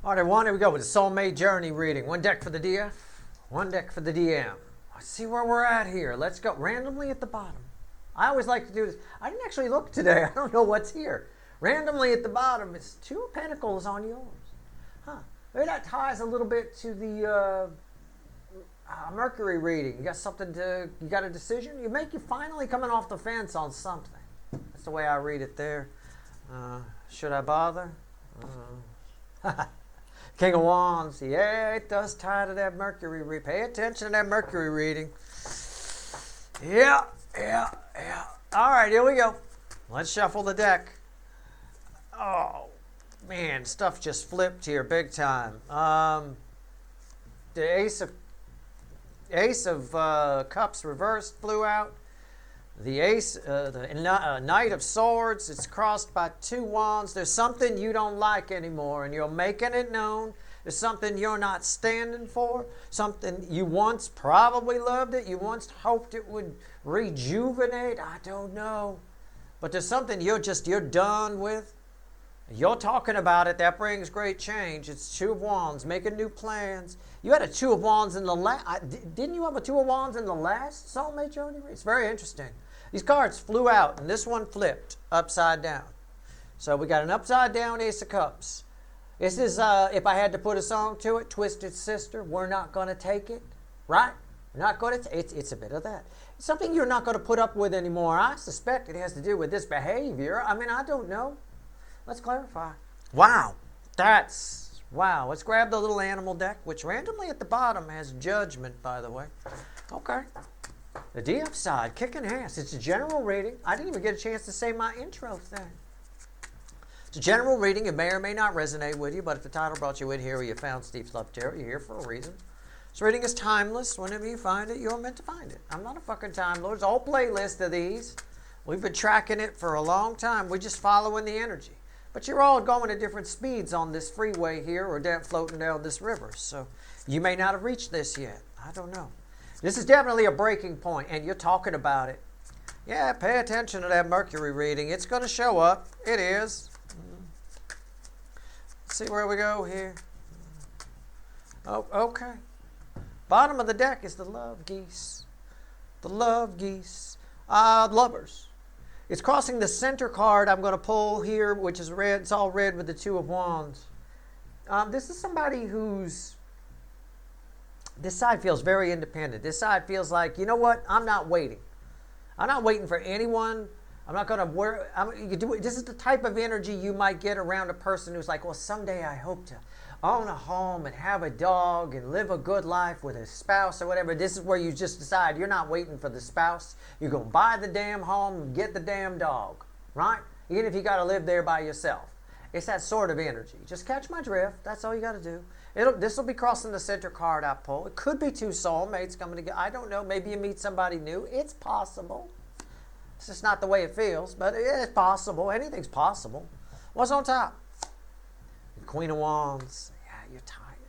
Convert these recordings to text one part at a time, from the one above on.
All right, everyone, here we go with the Soulmate Journey reading. One deck for the DF, one deck for the DM. Let's see where we're at here. Let's go randomly at the bottom. I always like to do this. I didn't actually look today. I don't know what's here. Randomly at the bottom, it's Two of Pentacles on yours. Huh. Maybe that ties a little bit to the Mercury reading. You got something to, you got a decision? You finally coming off the fence on something. That's the way I read it there. Should I bother? King of Wands. Yeah, it does tie to that Mercury reading. Pay attention to that Mercury reading. Yeah. All right, here we go. Let's shuffle the deck. Oh, man, stuff just flipped here big time. The Ace of Cups reversed flew out. The Knight of Swords, it's crossed by Two Wands. There's something you don't like anymore, and you're making it known. There's something you're not standing for, something you once probably loved it, you once hoped it would rejuvenate, I don't know. But there's something you're done with. You're talking about it, that brings great change. It's Two of Wands, making new plans. You had a Two of Wands in the last, didn't you have a Two of Wands in the last Soulmate Journey? It's very interesting. These cards flew out, and this one flipped upside down. So we got an upside down Ace of Cups. This is, if I had to put a song to it, Twisted Sister, We're Not Gonna Take It, right? We're not going to, it's a bit of that. It's something you're not going to put up with anymore. I suspect it has to do with this behavior. I mean, I don't know. Let's clarify. Wow. Wow. Let's grab the little animal deck, which randomly at the bottom has Judgment, by the way. Okay. The DF side, kicking ass. It's a general reading. I didn't even get a chance to say my intro thing. It's a general reading. It may or may not resonate with you, but if the title brought you in here or you found Steve's Love Tarot, you're here for a reason. This reading is timeless. Whenever you find it, you're meant to find it. I'm not a fucking Time Lord. There's a whole playlist of these. We've been tracking it for a long time. We're just following the energy. But you're all going at different speeds on this freeway here or floating down this river. So you may not have reached this yet. I don't know. This is definitely a breaking point, and you're talking about it. Yeah, pay attention to that Mercury reading. It's going to show up. It is. Let's see where we go here. Oh, okay. Bottom of the deck is the Love Geese. The Love Geese. Lovers. It's crossing the center card I'm going to pull here, which is red. It's all red with the Two of Wands. This is somebody who's... This side feels very independent. This side feels like, you know what? I'm not waiting. I'm not waiting for anyone. I'm not going to worry. This is the type of energy you might get around a person who's like, well, someday I hope to own a home and have a dog and live a good life with a spouse or whatever. This is where you just decide you're not waiting for the spouse. You're going to buy the damn home and get the damn dog, right? Even if you got to live there by yourself. It's that sort of energy. Just catch my drift. That's all you got to do. This will be crossing the center card I pull. It could be two soulmates coming together. I don't know. Maybe you meet somebody new. It's possible. It's just not the way it feels, but it's possible. Anything's possible. What's on top? The Queen of Wands. Yeah, you're tired.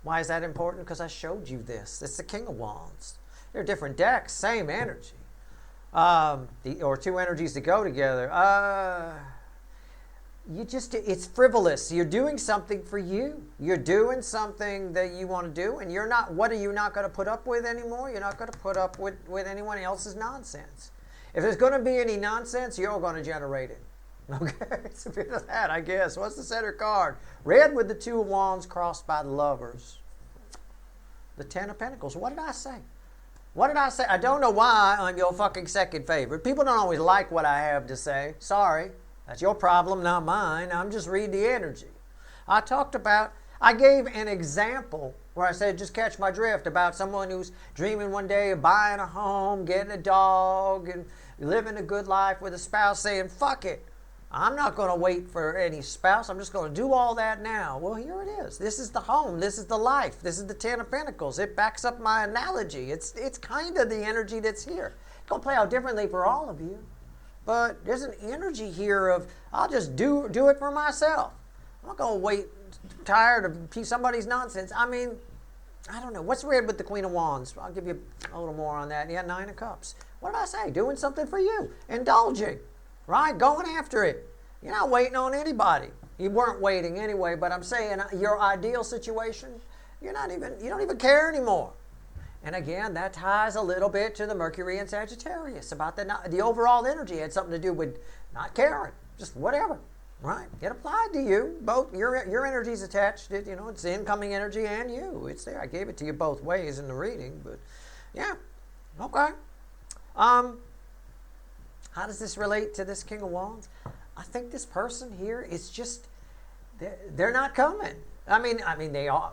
Why is that important? Because I showed you this. It's the King of Wands. They're different decks, same energy. Or two energies that go together. It's frivolous. You're doing something for you. You're doing something that you want to do, and you're not, what are you not going to put up with anymore? You're not going to put up with anyone else's nonsense. If there's going to be any nonsense, you're going to generate it. Okay? It's a bit of that, I guess. What's the center card? Red with the Two of Wands crossed by the Lovers. The Ten of Pentacles. What did I say? What did I say? I don't know why I'm your fucking second favorite. People don't always like what I have to say. Sorry. That's your problem, not mine. I'm just reading the energy. I gave an example where I said, just catch my drift, about someone who's dreaming one day of buying a home, getting a dog, and living a good life with a spouse, saying, fuck it. I'm not going to wait for any spouse. I'm just going to do all that now. Well, here it is. This is the home. This is the life. This is the Ten of Pentacles. It backs up my analogy. It's kind of the energy that's here. It's going to play out differently for all of you. But there's an energy here of, I'll just do it for myself. I'm not going to wait, tired of somebody's nonsense. I mean, I don't know. What's red with the Queen of Wands? I'll give you a little more on that. Yeah, Nine of Cups. What did I say? Doing something for you. Indulging. Right? Going after it. You're not waiting on anybody. You weren't waiting anyway, but I'm saying your ideal situation, you don't even care anymore. And again, that ties a little bit to the Mercury in Sagittarius about the overall energy had something to do with not caring, just whatever, right? It applied to you. Both your energy's attached. It's the incoming energy and you. It's there. I gave it to you both ways in the reading, but yeah, okay. How does this relate to this King of Wands? I think this person here is just, they're not coming. I mean they are.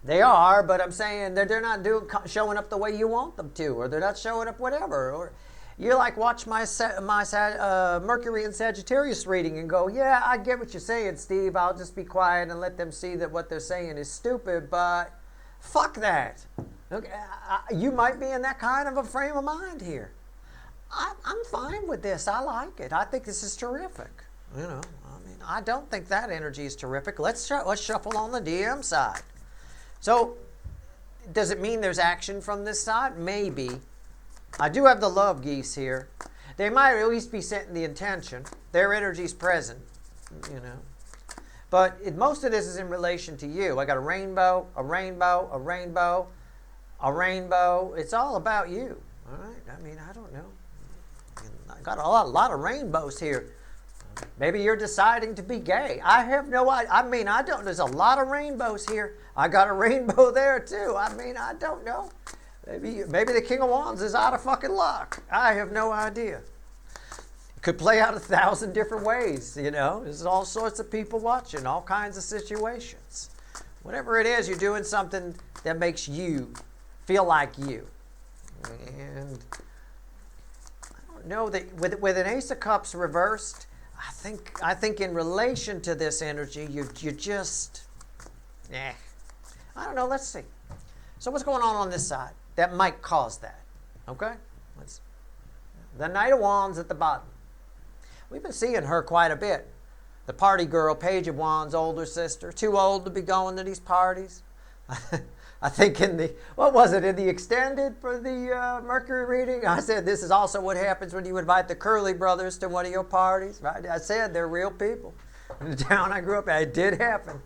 They are, but I'm saying they're not showing up the way you want them to, or they're not showing up whatever. Or you like watch my Mercury in Sagittarius reading and go, yeah, I get what you're saying, Steve. I'll just be quiet and let them see that what they're saying is stupid, but fuck that. Okay, you might be in that kind of a frame of mind here. I'm fine with this. I like it. I think this is terrific. I don't think that energy is terrific. Let's shuffle on the DM side. So, does it mean there's action from this side? Maybe. I do have the love geese here. They might at least be setting the intention. Their energy's present, But most of this is in relation to you. I got a rainbow, a rainbow, a rainbow, a rainbow. It's all about you. All right? I don't know. I got a lot of rainbows here. Maybe you're deciding to be gay. I have no idea. I don't. There's a lot of rainbows here. I got a rainbow there too. I don't know. Maybe the King of Wands is out of fucking luck. I have no idea. It could play out 1,000 different ways. There's all sorts of people watching, all kinds of situations. Whatever it is, you're doing something that makes you feel like you. And I don't know that with an Ace of Cups reversed. I think in relation to this energy, you just, I don't know. Let's see. So what's going on this side that might cause that? Okay? The Knight of Wands at the bottom. We've been seeing her quite a bit. The party girl, Page of Wands, older sister. Too old to be going to these parties. I think in the extended for the Mercury reading, I said this is also what happens when you invite the Curly brothers to one of your parties, right? I said they're real people. In the town I grew up in, it did happen.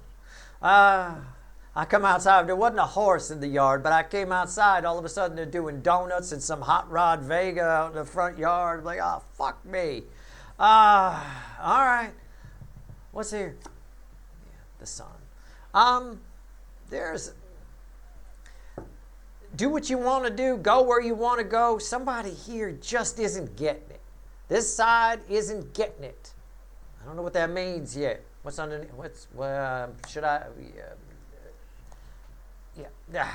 I come outside, there wasn't a horse in the yard, but I came outside, all of a sudden they're doing donuts and some hot rod Vega out in the front yard. I'm like, oh, fuck me. All right. What's here? Yeah, the sun. Do what you want to do. Go where you want to go. Somebody here just isn't getting it. This side isn't getting it. I don't know what that means yet. What's underneath? Should I? Yeah.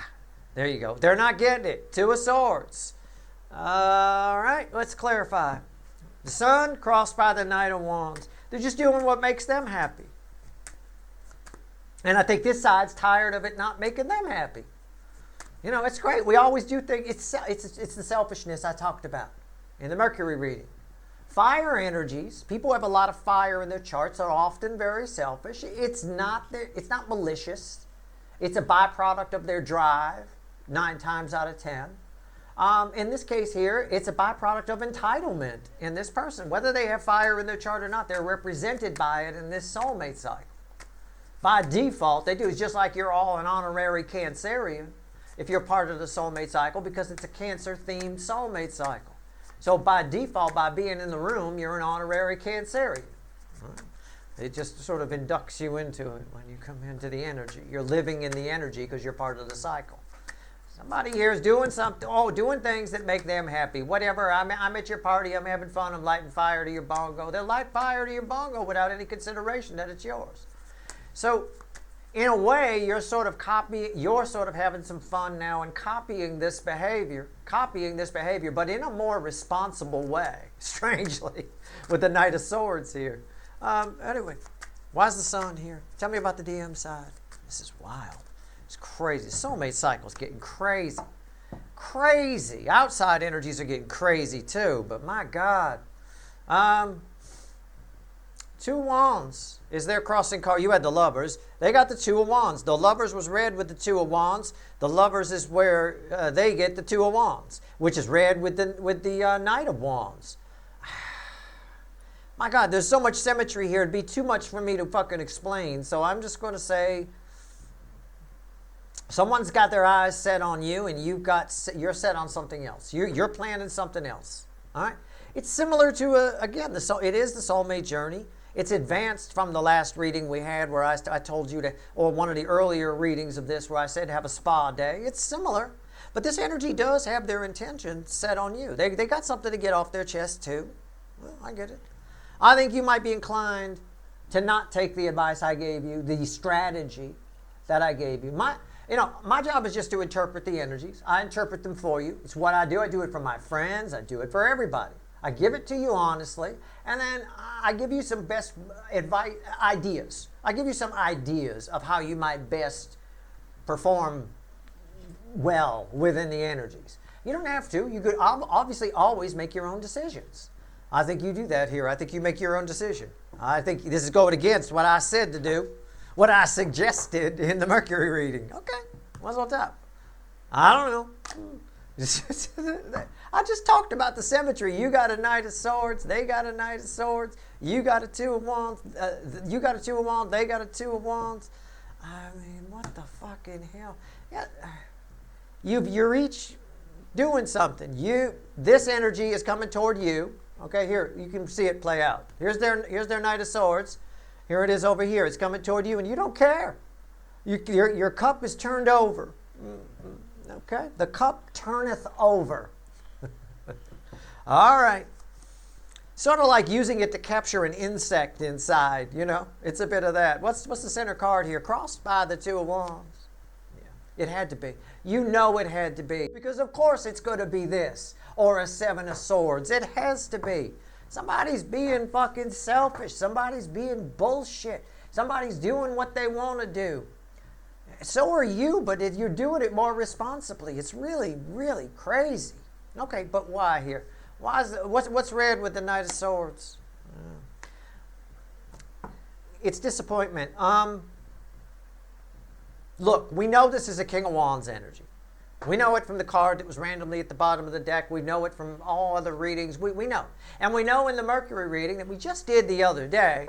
There you go. They're not getting it. Two of Swords. All right. Let's clarify. The Sun crossed by the Knight of Wands. They're just doing what makes them happy. And I think this side's tired of it not making them happy. It's great. We always do things. It's the selfishness I talked about in the Mercury reading. Fire energies. People who have a lot of fire in their charts are often very selfish. It's not malicious. It's a byproduct of their drive, 9 times out of 10. In this case here, it's a byproduct of entitlement in this person. Whether they have fire in their chart or not, they're represented by it in this soulmate cycle. By default, they do. It's just like you're all an honorary Cancerian if you're part of the soulmate cycle, because it's a Cancer-themed soulmate cycle. So by default, by being in the room, you're an honorary Cancerian. Right? It just sort of inducts you into it when you come into the energy. You're living in the energy because you're part of the cycle. Somebody here is doing something, doing things that make them happy. Whatever, I'm at your party, I'm having fun, I'm lighting fire to your bongo. They'll light fire to your bongo without any consideration that it's yours. So, in a way, you're sort of having some fun now and copying this behavior, but in a more responsible way, strangely, with the Knight of Swords here. Anyway, why is the Sun here? Tell me about the DM side. This is wild. It's crazy. Soulmate cycle's getting crazy. Crazy. Outside energies are getting crazy too, but my God. Two Wands is their crossing card. You had the Lovers. They got the Two of Wands. The Lovers was red with the Two of Wands. The Lovers is where they get the Two of Wands, which is red with the Knight of Wands. My God, there's so much symmetry here. It'd be too much for me to fucking explain. So I'm just going to say, someone's got their eyes set on you, and you're set on something else. You're planning something else. All right. It's similar to again, it is the soulmate journey. It's advanced from the last reading we had, where I told you to, or one of the earlier readings of this, where I said have a spa day. It's similar, but this energy does have their intention set on you. They got something to get off their chest too. Well, I get it. I think you might be inclined to not take the advice I gave you, the strategy that I gave you. My job is just to interpret the energies. I interpret them for you. It's what I do. I do it for my friends. I do it for everybody. I give it to you honestly, and then I give you some best advice, ideas. I give you some ideas of how you might best perform well within the energies. You don't have to. You could obviously always make your own decisions. I think you do that here. I think you make your own decision. I think this is going against what I said to do, what I suggested in the Mercury reading. Okay, what's on top? I don't know. I just talked about the symmetry. You got a Knight of Swords. They got a Knight of Swords. You got a Two of Wands. You got a Two of Wands. They got a Two of Wands. I mean, what the fucking hell? Yeah, you're each doing something. This energy is coming toward you. Okay, here you can see it play out. Here's their Knight of Swords. Here it is over here. It's coming toward you, and you don't care. Your cup is turned over. Okay, the cup turneth over. All right. Sort of like using it to capture an insect inside, you know. It's a bit of that. What's the center card here? Crossed by the Two of Wands. Yeah, it had to be. You know it had to be. Because of course it's going to be this. Or a Seven of Swords. It has to be. Somebody's being fucking selfish. Somebody's being bullshit. Somebody's doing what they want to do. So are you, but if you're doing it more responsibly, it's really, really crazy. Okay, but why here? What's red with the Knight of Swords? It's disappointment. Look, we know this is a King of Wands energy. We know it from the card that was randomly at the bottom of the deck. We know it from all other readings. We know. And we know in the Mercury reading that we just did the other day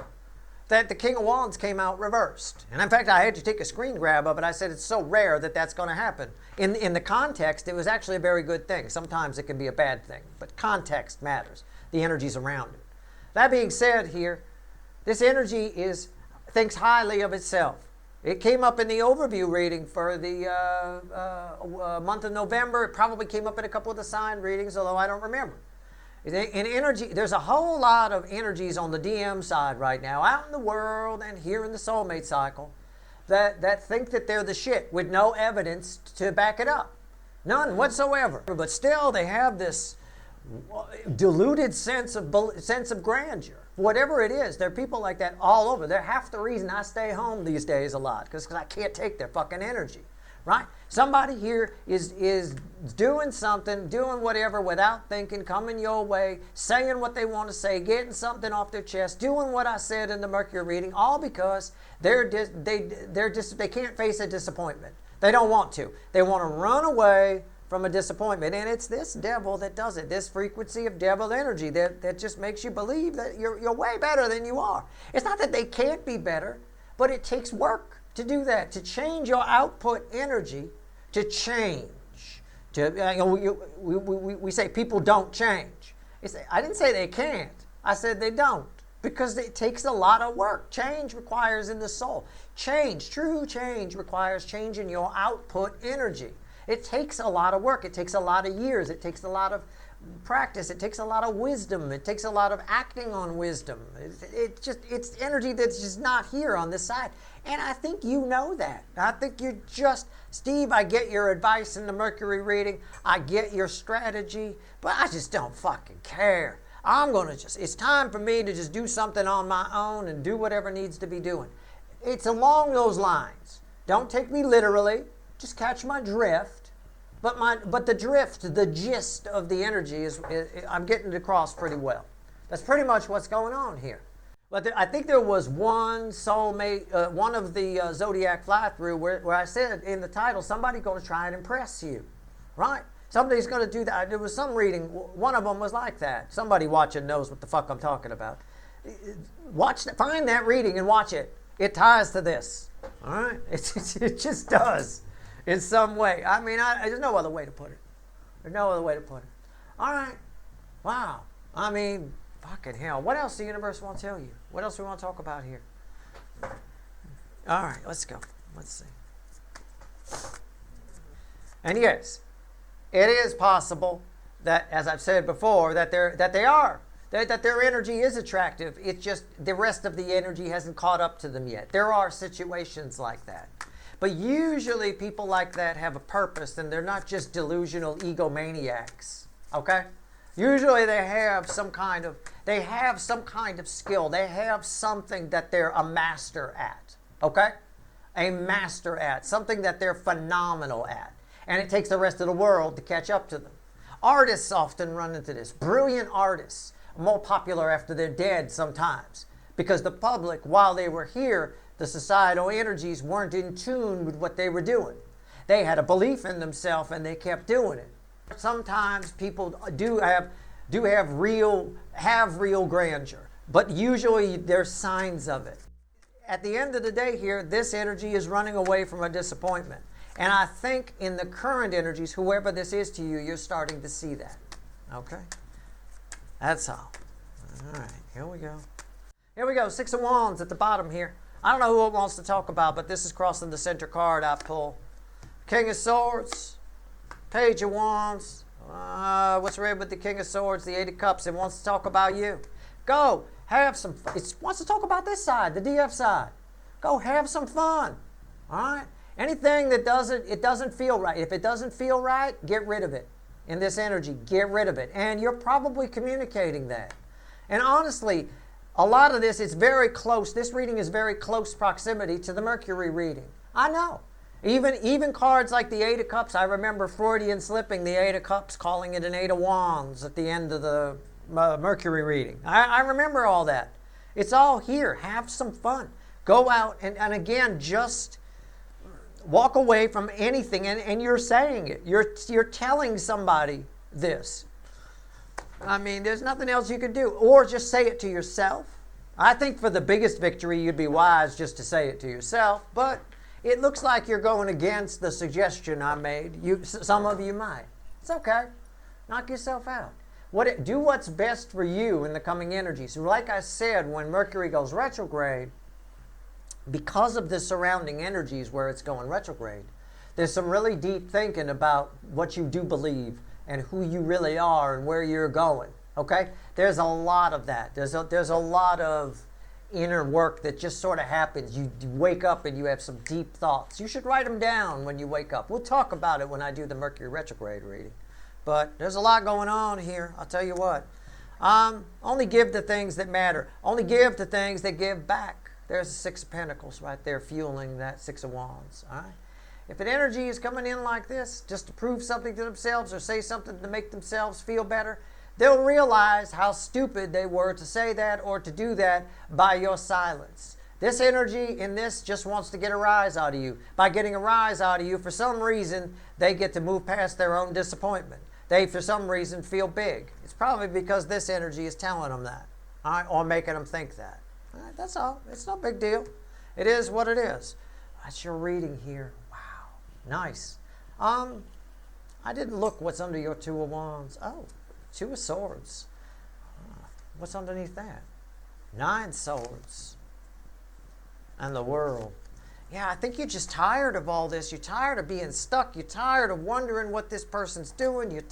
that the King of Wands came out reversed. And in fact, I had to take a screen grab of it. I said it's so rare that that's going to happen. In the context, it was actually a very good thing. Sometimes it can be a bad thing, but context matters. The energies around it. That being said here, this energy thinks highly of itself. It came up in the overview reading for the month of November. It probably came up in a couple of the sign readings, although I don't remember. In energy, there's a whole lot of energies on the DM side right now, out in the world and here in the soulmate cycle, that think that they're the shit with no evidence to back it up. None whatsoever. But still, they have this diluted sense of grandeur. Whatever it is, there are people like that all over. They're half the reason I stay home these days a lot, because I can't take their fucking energy. Right? Somebody here is doing something, doing whatever without thinking, coming your way, saying what they want to say, getting something off their chest, doing what I said in the Mercury reading, all because they can't face a disappointment. They don't want to. They want to run away from a disappointment. And it's this devil that does it, this frequency of devil energy that just makes you believe that you're way better than you are. It's not that they can't be better, but it takes work to do that, to change your output energy, to change. We say people don't change. I didn't say they can't. I said they don't, because it takes a lot of work. Change requires in the soul. True change requires changing your output energy. It takes a lot of work. It takes a lot of years. It takes a lot of practice. It takes a lot of wisdom. It takes a lot of acting on wisdom. It's energy that's just not here on this side. And I think you know that. I think you're just, Steve, I get your advice in the Mercury reading. I get your strategy, but I just don't fucking care. It's time for me to just do something on my own and do whatever needs to be doing. It's along those lines. Don't take me literally. Just catch my drift. But the drift, the gist of the energy I'm getting it across pretty well. That's pretty much what's going on here. But I think there was one soulmate, one of the Zodiac fly-through where I said in the title, somebody's going to try and impress you, right? Somebody's going to do that. There was some reading, one of them was like that. Somebody watching knows what the fuck I'm talking about. Find that reading and watch it. It ties to this. All right? It just does in some way. I mean, there's no other way to put it. There's no other way to put it. All right. Wow. I mean, fucking hell. What else the universe won't tell you? What else we want to talk about here? All right, let's go. Let's see. And yes, it is possible that, as I've said before, that their energy is attractive. It's just the rest of the energy hasn't caught up to them yet. There are situations like that. But usually people like that have a purpose, and they're not just delusional egomaniacs. Okay? Usually they have some kind of skill. They have something that they're a master at. Okay? A master at. Something that they're phenomenal at. And it takes the rest of the world to catch up to them. Artists often run into this. Brilliant artists. More popular after they're dead sometimes. Because the public, while they were here, the societal energies weren't in tune with what they were doing. They had a belief in themselves and they kept doing it. Sometimes people do have real grandeur, but usually there's signs of it. At the end of the day here, this energy is running away from a disappointment. And I think in the current energies, whoever this is to you, you're starting to see that. Okay? That's all. All right, here we go. Here we go, 6 of Wands at the bottom here. I don't know who it wants to talk about, but this is crossing the center card I pull. King of Swords, Page of Wands. What's red with the King of Swords, the 8 of Cups? It wants to talk about you. Go, have some fun. It wants to talk about this side, the DF side. Go have some fun. All right? Anything that doesn't feel right. If it doesn't feel right, get rid of it. In this energy, get rid of it. And you're probably communicating that. And honestly, a lot of this is very close. This reading is very close proximity to the Mercury reading. I know. Even cards like the 8 of Cups, I remember Freudian slipping the 8 of Cups, calling it an 8 of Wands at the end of the Mercury reading. I remember all that. It's all here. Have some fun. Go out and again, just walk away from anything, and you're saying it. You're telling somebody this. I mean, there's nothing else you could do. Or just say it to yourself. I think for the biggest victory, you'd be wise just to say it to yourself. But it looks like you're going against the suggestion I made. Some of you might. It's okay. Knock yourself out. Do what's best for you in the coming energies. Like I said, when Mercury goes retrograde, because of the surrounding energies where it's going retrograde, there's some really deep thinking about what you do believe and who you really are and where you're going. Okay? There's a lot of that. There's a lot of inner work that just sort of happens. You wake up and you have some deep thoughts. You should write them down when you wake up. We'll talk about it when I do the Mercury retrograde reading. But there's a lot going on here. I'll tell you what. Only give the things that matter. Only give the things that give back. There's the 6 of Pentacles right there fueling that 6 of Wands. All right? If an energy is coming in like this, just to prove something to themselves or say something to make themselves feel better, they'll realize how stupid they were to say that or to do that by your silence. This energy in this just wants to get a rise out of you. By getting a rise out of you, for some reason, they get to move past their own disappointment. They, for some reason, feel big. It's probably because this energy is telling them that, all right, or making them think that. All right, that's all. It's no big deal. It is what it is. That's your reading here. Wow. Nice. I didn't look what's under your 2 of Wands. Oh, 2 of Swords. What's underneath that? 9 Swords. And the World. Yeah, I think you're just tired of all this. You're tired of being stuck. You're tired of wondering what this person's doing. You're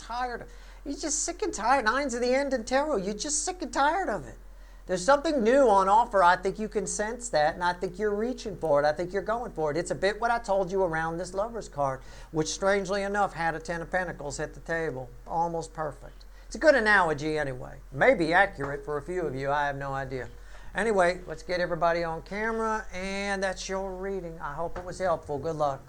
just sick and tired. 9's of the End in Tarot. You're just sick and tired of it. There's something new on offer. I think you can sense that, and I think you're reaching for it. I think you're going for it. It's a bit what I told you around this Lover's card, which strangely enough had a 10 of Pentacles hit the table. Almost perfect. It's a good analogy anyway. Maybe accurate for a few of you. I have no idea. Anyway, let's get everybody on camera, and that's your reading. I hope it was helpful. Good luck.